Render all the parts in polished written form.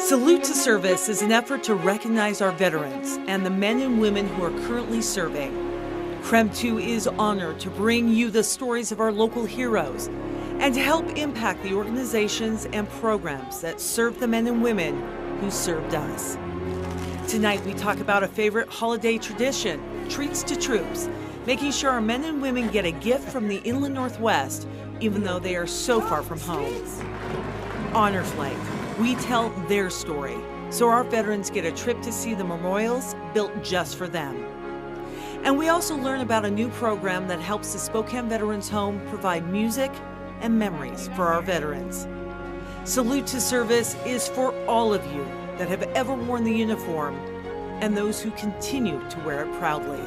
Salute to Service is an effort to recognize our veterans and the men and women who are currently serving. KREM 2 is honored to bring you the stories of our local heroes and to help impact the organizations and programs that serve the men and women who served us. Tonight we talk about a favorite holiday tradition, Treats to Troops, making sure our men and women get a gift from the Inland Northwest, even though they are so far from home. Honor Flight. We tell their story, so our veterans get a trip to see the memorials built just for them. And we also learn about a new program that helps the Spokane Veterans Home provide music and memories for our veterans. Salute to Service is for all of you that have ever worn the uniform and those who continue to wear it proudly.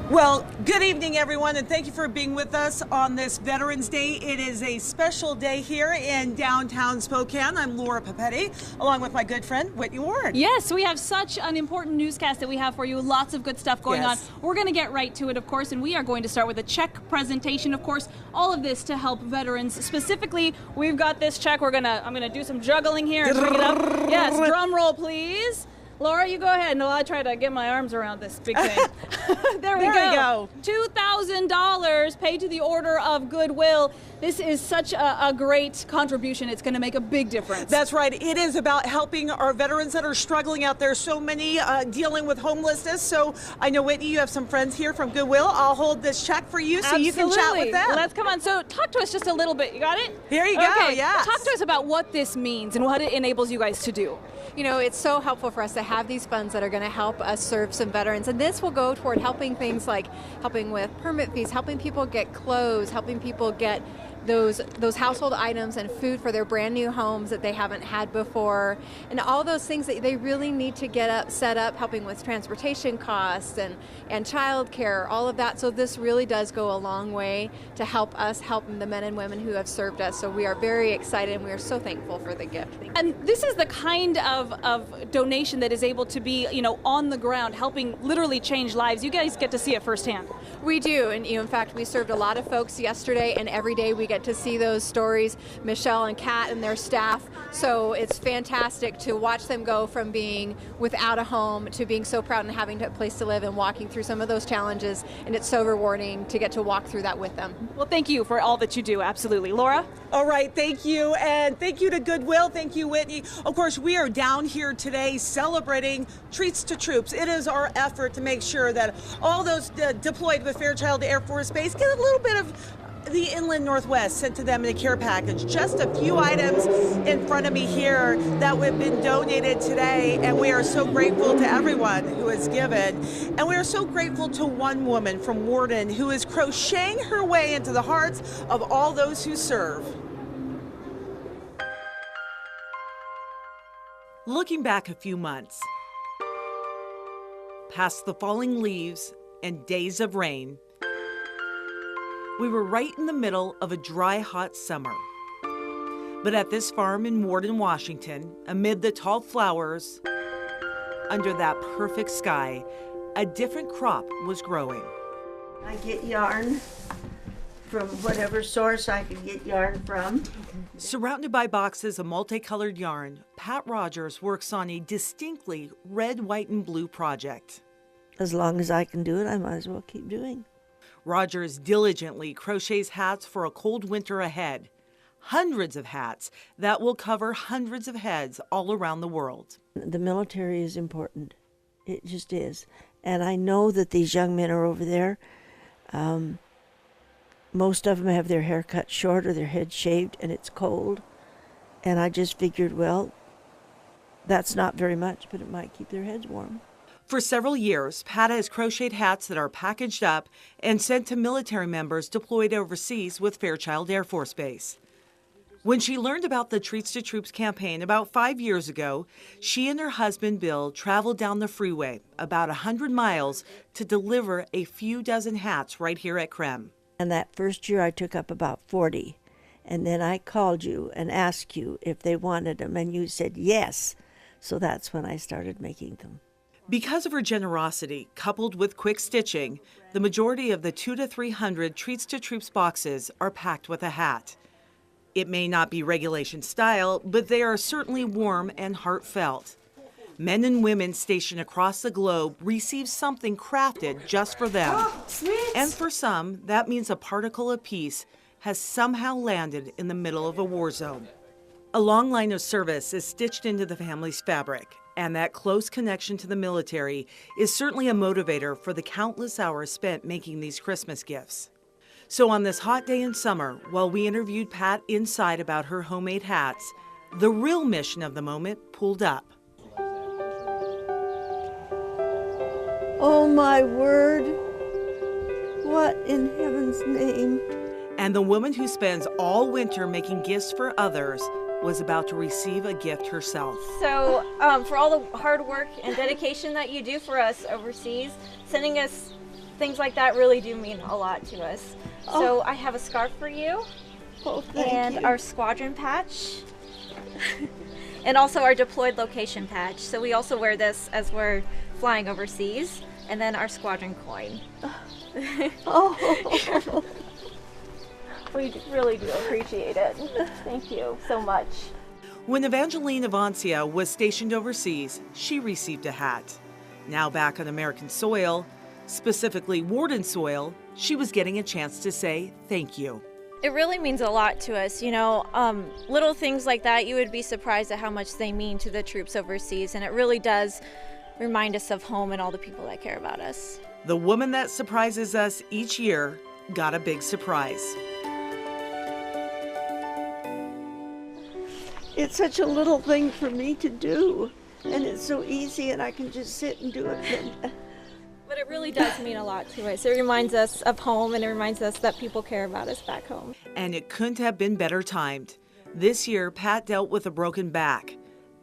Well, good evening, everyone, and thank you for being with us on this Veterans Day. It is a special day here in downtown Spokane. I'm Laura Papetti, along with my good friend, Whitney Ward. Yes, we have such an important newscast that we have for you. Lots of good stuff going on. We're going to get right to it, of course, and we are going to start with a check presentation, of course. All of this to help veterans. Specifically, we've got this check. I'm going to do some juggling here and bring it up. Yes, drum roll, please. Laura, you go ahead. No, I'll try to get my arms around this big thing. There we go. $2,000 paid to the Order of Goodwill. This is such a great contribution. It's going to make a big difference. That's right. It is about helping our veterans that are struggling out there. So many dealing with homelessness. So I know, Whitney, you have some friends here from Goodwill. I'll hold this check for you so you can chat with them. Let's come on. So talk to us just a little bit. You got it? Here you go. Yes. Talk to us about what this means and what it enables you guys to do. You know, it's so helpful for us to have these funds that are going to help us serve some veterans. And this will go toward helping things like helping with permit fees, helping people get clothes, helping people get those household items and food for their brand new homes that they haven't had before, and all those things that they really need to get set up, helping with transportation costs and child care, all of that. So this really does go a long way to help us help the men and women who have served us. So we are very excited and we are so thankful for the gift. And this is the kind of donation that is able to be, on the ground, helping literally change lives. You guys get to see it firsthand. We do, and in fact, we served a lot of folks yesterday, and every day we get to see those stories, Michelle and Kat and their staff. So it's fantastic to watch them go from being without a home to being so proud and having a place to live and walking through some of those challenges. And it's so rewarding to get to walk through that with them. Well, thank you for all that you do. Absolutely. Laura? All right. Thank you. And thank you to Goodwill. Thank you, Whitney. Of course, we are down here today celebrating Treats to Troops. It is our effort to make sure that all those deployed with Fairchild Air Force Base get a little bit of the Inland Northwest sent to them in a care package. Just a few items in front of me here that have been donated today, and we are so grateful to everyone who has given. And we are so grateful to one woman from Warden who is crocheting her way into the hearts of all those who serve. Looking back a few months, past the falling leaves and days of rain, we were right in the middle of a dry, hot summer. But at this farm in Warden, Washington, amid the tall flowers, under that perfect sky, a different crop was growing. I get yarn from whatever source I can get yarn from. Surrounded by boxes of multicolored yarn, Pat Rogers works on a distinctly red, white, and blue project. As long as I can do it, I might as well keep doing. Rogers diligently crochets hats for a cold winter ahead. Hundreds of hats that will cover hundreds of heads all around the world. The military is important. It just is. And I know that these young men are over there. Most of them have their hair cut short or their head shaved, and it's cold. And I just figured, well, that's not very much, but it might keep their heads warm. For several years, Pat has crocheted hats that are packaged up and sent to military members deployed overseas with Fairchild Air Force Base. When she learned about the Treats to Troops campaign about 5 years ago, she and her husband Bill traveled down the freeway about 100 miles to deliver a few dozen hats right here at KREM. And that first year I took up about 40. And then I called you and asked you if they wanted them, and you said yes. So that's when I started making them. Because of her generosity, coupled with quick stitching, the majority of the 200 to 300 Treats to Troops boxes are packed with a hat. It may not be regulation style, but they are certainly warm and heartfelt. Men and women stationed across the globe receive something crafted just for them. Oh, sweet. And for some, that means a particle of peace has somehow landed in the middle of a war zone. A long line of service is stitched into the family's fabric, and that close connection to the military is certainly a motivator for the countless hours spent making these Christmas gifts. So on this hot day in summer, while we interviewed Pat inside about her homemade hats, the real mission of the moment pulled up. Oh my word. What in heaven's name? And the woman who spends all winter making gifts for others was about to receive a gift herself. So for all the hard work and dedication that you do for us overseas, sending us things like that really do mean a lot to us. So I have a scarf for you, Thank you. our squadron patch, and also our deployed location patch. So we also wear this as we're flying overseas, and then our squadron coin. Oh. We really do appreciate it. Thank you so much. When Evangeline Avancia was stationed overseas, she received a hat. Now back on American soil, specifically Warden soil, she was getting a chance to say thank you. It really means a lot to us, you know, little things like that, you would be surprised at how much they mean to the troops overseas, and it really does remind us of home and all the people that care about us. The woman that surprises us each year got a big surprise. It's such a little thing for me to do, and it's so easy, and I can just sit and do it. But it really does mean a lot to us. It reminds us of home, and it reminds us that people care about us back home. And it couldn't have been better timed. This year, Pat dealt with a broken back.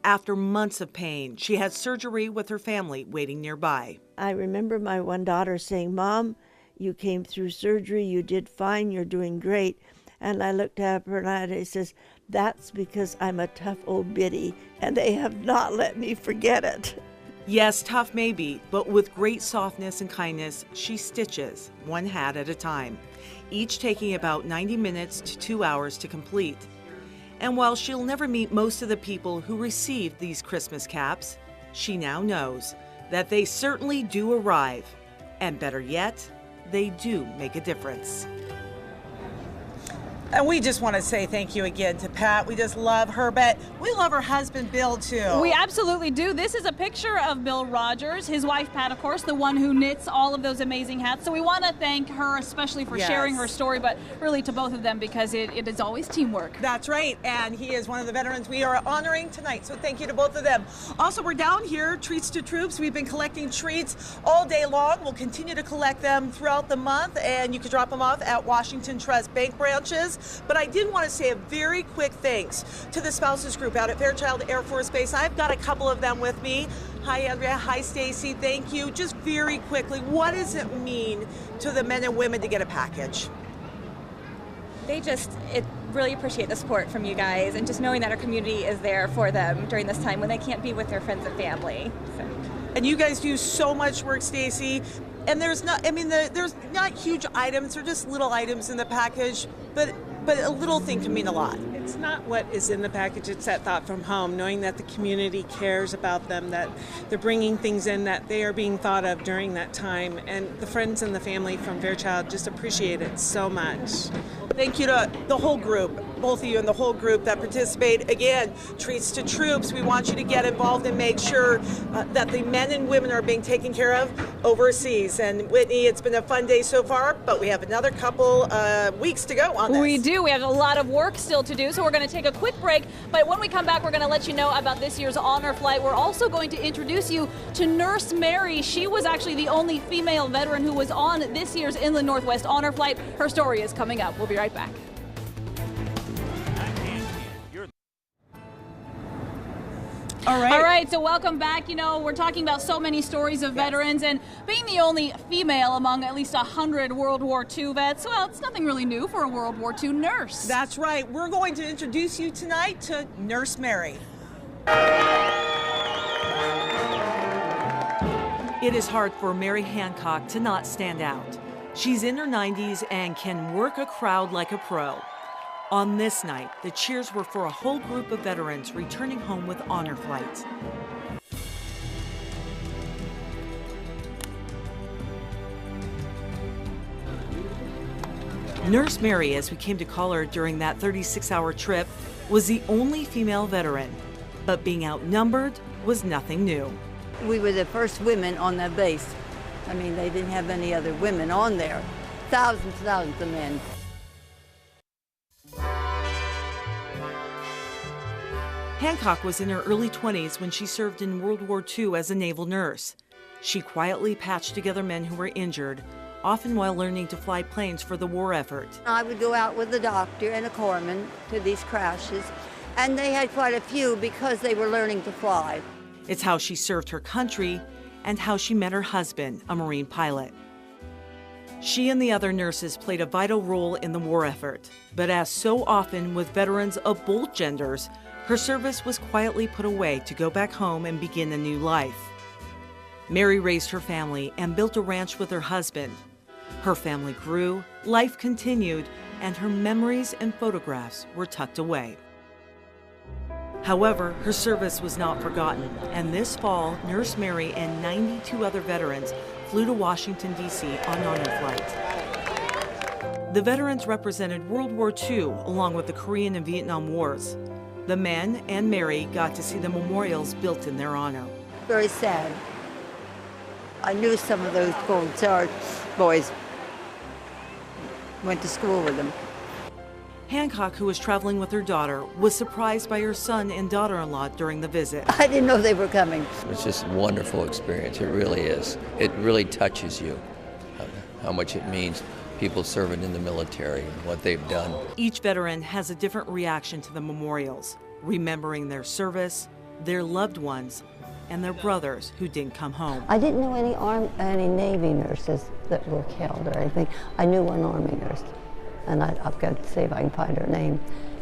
After months of pain, she had surgery with her family waiting nearby. I remember my one daughter saying, "Mom, you came through surgery, you did fine, you're doing great." And I looked at her and I says, "That's because I'm a tough old biddy, and they have not let me forget it." Yes, tough maybe, but with great softness and kindness, she stitches, one hat at a time, each taking about 90 minutes to 2 hours to complete. And while she'll never meet most of the people who received these Christmas caps, she now knows that they certainly do arrive, and better yet, they do make a difference. And we just want to say thank you again to Pat. We just love her, but we love her husband, Bill, too. We absolutely do. This is a picture of Bill Rogers, his wife, Pat, of course, the one who knits all of those amazing hats. So we want to thank her especially for sharing her story, but really to both of them because it is always teamwork. That's right, and he is one of the veterans we are honoring tonight, so thank you to both of them. Also, we're down here, Treats to Troops. We've been collecting treats all day long. We'll continue to collect them throughout the month, and you can drop them off at Washington Trust Bank branches. But I did want to say a very quick thanks to the spouses group out at Fairchild Air Force Base. I've got a couple of them with me. Hi, Andrea. Hi, Stacy. Thank you. Just very quickly, what does it mean to the men and women to get a package? They really appreciate the support from you guys, and just knowing that our community is there for them during this time when they can't be with their friends and family. So. And you guys do so much work, Stacy. And there's not huge items. They're just little items in the package, but a little thing can mean a lot. It's not what is in the package, it's that thought from home, knowing that the community cares about them, that they're bringing things in, that they are being thought of during that time, and the friends and the family from Fairchild just appreciate it so much. Thank you to the whole group, both of you and the whole group that participate. Again, Treats to Troops, we want you to get involved and make sure that the men and women are being taken care of overseas. And Whitney, it's been a fun day so far, but we have another couple weeks to go on this. We do. We have a lot of work still to do, so we're going to take a quick break. But when we come back, we're going to let you know about this year's honor flight. We're also going to introduce you to Nurse Mary. She was actually the only female veteran who was on this year's Inland Northwest honor flight. Her story is coming up. We'll be right back. All right, so welcome back. You know, we're talking about so many stories of veterans, and being the only female among at least 100 World War II vets, well, it's nothing really new for a World War II nurse. That's right. We're going to introduce you tonight to Nurse Mary. It is hard for Mary Hancock to not stand out. She's in her 90s and can work a crowd like a pro. On this night, the cheers were for a whole group of veterans returning home with honor flights. Nurse Mary, as we came to call her during that 36-hour trip, was the only female veteran. But being outnumbered was nothing new. We were the first women on that base. I mean, they didn't have any other women on there. Thousands of men. Hancock was in her early 20s when she served in World War II as a naval nurse. She quietly patched together men who were injured, often while learning to fly planes for the war effort. I would go out with a doctor and a corpsman to these crashes, and they had quite a few because they were learning to fly. It's how she served her country and how she met her husband, a Marine pilot. She and the other nurses played a vital role in the war effort, but as so often with veterans of both genders, her service was quietly put away to go back home and begin a new life. Mary raised her family and built a ranch with her husband. Her family grew, life continued, and her memories and photographs were tucked away. However, her service was not forgotten, and this fall, Nurse Mary and 92 other veterans flew to Washington, D.C. on honor flight. The veterans represented World War II along with the Korean and Vietnam Wars. The men and Mary got to see the memorials built in their honor. Very sad. I knew some of those Gold Star boys. Went to school with them. Hancock, who was traveling with her daughter, was surprised by her son and daughter-in-law during the visit. I didn't know they were coming. It's just a wonderful experience. It really is. It really touches you, how much it means, people serving in the military and what they've done. Each veteran has a different reaction to the memorials, remembering their service, their loved ones, and their brothers who didn't come home. I didn't know any Navy nurses that were killed or anything. I knew one Army nurse, and I've got to see if I can find her name.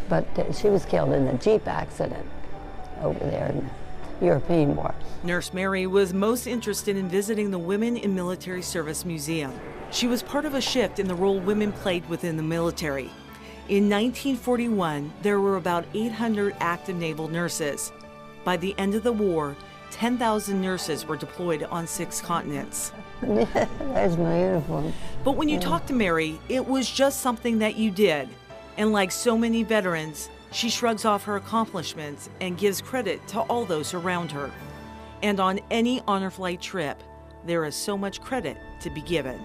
But she was killed in a Jeep accident over there in the European War. Nurse Mary was most interested in visiting the Women in Military Service Museum. She was part of a shift in the role women played within the military. In 1941, there were about 800 active naval nurses. By the end of the war, 10,000 nurses were deployed on 6 continents. There's my uniform. But when you talk to Mary, it was just something that you did. And like so many veterans, she shrugs off her accomplishments and gives credit to all those around her. And on any honor flight trip, there is so much credit to be given.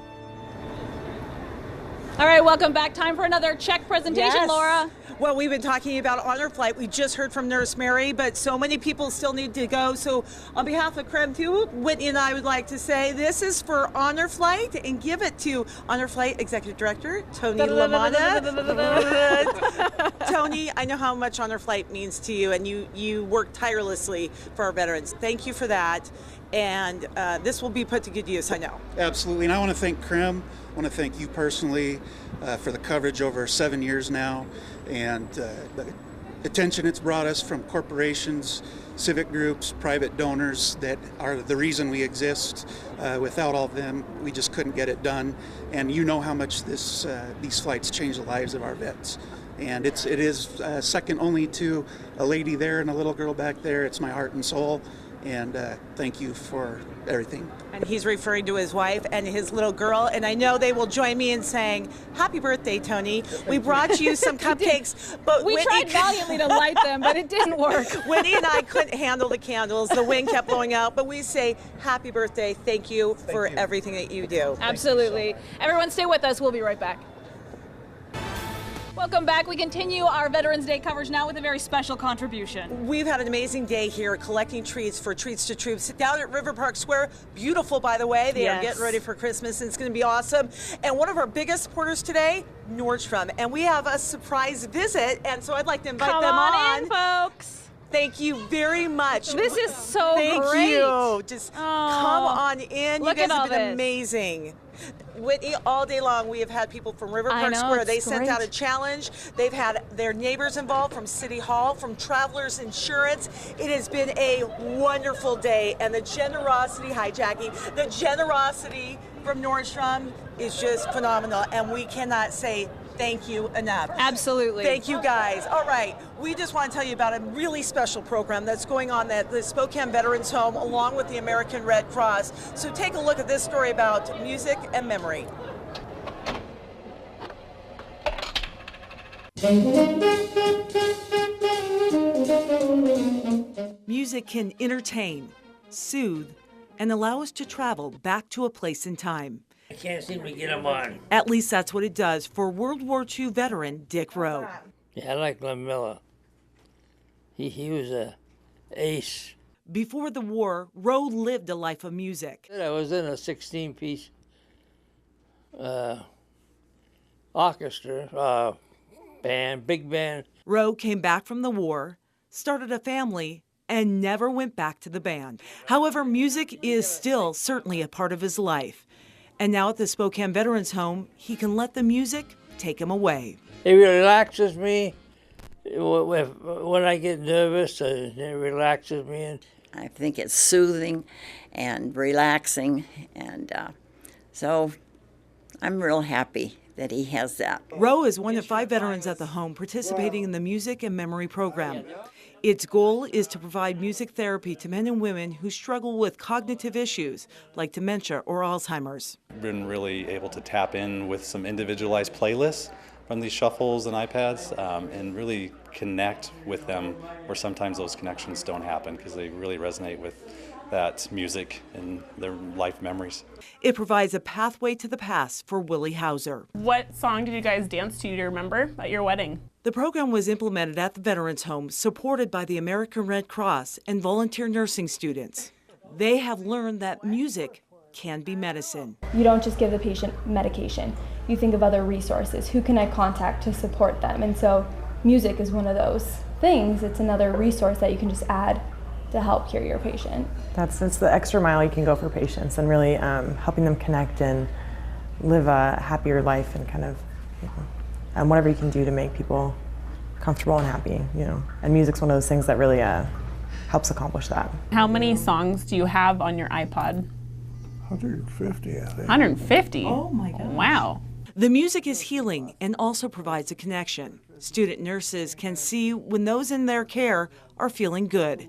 All right, welcome back. Time for another check presentation, Yes. Laura. Well, we've been talking about honor flight. We just heard from Nurse Mary, but so many people still need to go. So on behalf of KREM 2, Whitney and I would like to say this is for honor flight and give it to honor flight executive director, Tony Lamanna. Tony, I know how much honor flight means to you, and you work tirelessly for our veterans. Thank you for that. And this will be put to good use, I know. Absolutely, and I want to thank KREM. I want to thank you personally for the coverage over 7 years now, and the attention it's brought us from corporations, civic groups, private donors that are the reason we exist. Without all of them, we just couldn't get it done. And you know how much these flights change the lives of our vets. And it is second only to a lady there and a little girl back there. It's my heart and soul. And thank you for everything. And he's referring to his wife and his little girl, and I know they will join me in saying, happy birthday, Tony. We brought you some cupcakes, but We tried valiantly to light them, but it didn't work. Whitney and I couldn't handle the candles. The wind kept blowing out, but we say happy birthday. Thank you for everything that you do. Absolutely. Everyone stay with us. We'll be right back. Welcome back. We continue our Veterans Day coverage now with a very special contribution. We've had an amazing day here collecting treats for Treats to Troops down at River Park Square. Beautiful, by the way. They are getting ready for Christmas, and it's going to be awesome. And one of our biggest supporters today, Nordstrom. And we have a surprise visit, and so I'd like to invite them on. Come on in, folks. Thank you very much. This is so Thank great. you. Just come on in. Look You guys at all have been this. amazing. Whitney, all day long we have had people from River Park Square. it's They sent great. out a challenge. They've had their neighbors involved from City Hall, from Travelers Insurance. It has been a wonderful day, and the generosity from Nordstrom is just phenomenal, and we cannot say thank you enough. Absolutely. Thank you, guys. All right, we just want to tell you about a really special program that's going on at the Spokane Veterans Home along with the American Red Cross. So take a look at this story about music and memory. Music can entertain, soothe, and allow us to travel back to a place in time. I can't seem to get them on. At least that's what it does for World War II veteran Dick Rowe. Yeah, I like Glenn Miller. He was a ace. Before the war, Rowe lived a life of music. I was in a 16-piece orchestra, band, big band. Rowe came back from the war, started a family, and never went back to the band. However, music is still certainly a part of his life. And now at the Spokane Veterans Home, he can let the music take him away. It relaxes me. When I get nervous, it relaxes me. I think it's soothing and relaxing, and so I'm real happy that he has that. Rowe is one of 5 veterans at the home participating in the Music and Memory program. Its goal is to provide music therapy to men and women who struggle with cognitive issues like dementia or Alzheimer's. I've been really able to tap in with some individualized playlists from these shuffles and iPads and really connect with them where sometimes those connections don't happen because they really resonate with that music and their life memories. It provides a pathway to the past for Willie Hauser. What song did you guys dance to, do you remember, at your wedding? The program was implemented at the Veterans Home, supported by the American Red Cross and volunteer nursing students. They have learned that music can be medicine. You don't just give the patient medication. You think of other resources. Who can I contact to support them? And so music is one of those things. It's another resource that you can just add to help cure your patient. It's the extra mile you can go for patients and really helping them connect and live a happier life and kind of, and whatever you can do to make people comfortable and happy, And music's one of those things that really helps accomplish that. How many songs do you have on your iPod? 150, I think. 150? Oh my gosh. Wow. The music is healing and also provides a connection. Student nurses can see when those in their care are feeling good,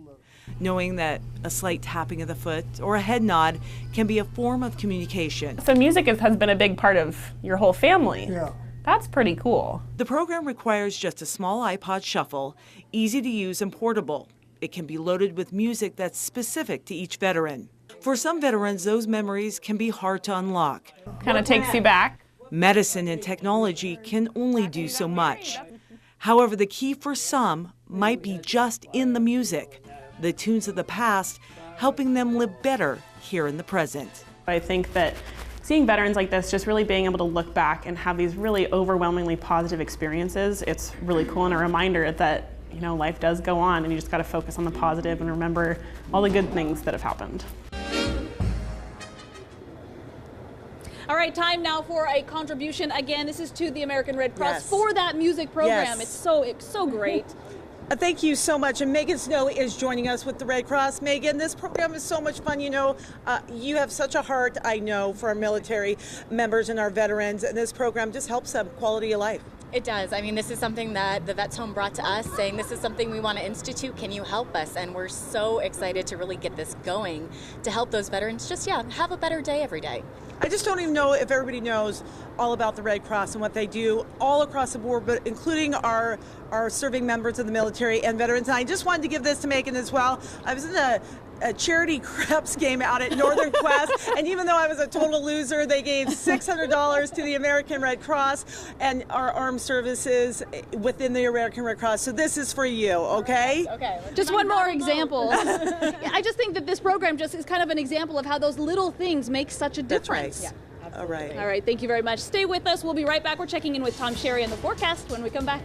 knowing that a slight tapping of the foot or a head nod can be a form of communication. So music has been a big part of your whole family. Yeah. That's pretty cool. The program requires just a small iPod shuffle, easy to use and portable. It can be loaded with music that's specific to each veteran. For some veterans, those memories can be hard to unlock. Kind of takes you back. Medicine and technology can only do so much. However, the key for some might be just in the music, the tunes of the past, helping them live better here in the present. I think that seeing veterans like this, just really being able to look back and have these really overwhelmingly positive experiences, it's really cool and a reminder that life does go on and you just got to focus on the positive and remember all the good things that have happened. All right, time now for a contribution. Again, this is to the American Red Cross for that music program. Yes. It's so great. Thank you so much. And Megan Snow is joining us with the Red Cross. Megan, this program is so much fun. You have such a heart, I know, for our military members and our veterans. And this program just helps them quality of life. It does. I mean, this is something that the Vets Home brought to us, saying this is something we want to institute. Can you help us? And we're so excited to really get this going to help those veterans just, have a better day every day. I just don't even know if everybody knows all about the Red Cross and what they do all across the board, but including our serving members of the military and veterans. And I just wanted to give this to Megan as well. I was in a charity craps game out at Northern Quest, and even though I was a total loser, they gave $600 to the American Red Cross and our armed services within the American Red Cross. So this is for you, okay? Okay. Just one more example. I just think that this program just is kind of an example of how those little things make such a difference. That's right. All right. All right, thank you very much. Stay with us. We'll be right back. We're checking in with Tom Sherry on the forecast when we come back.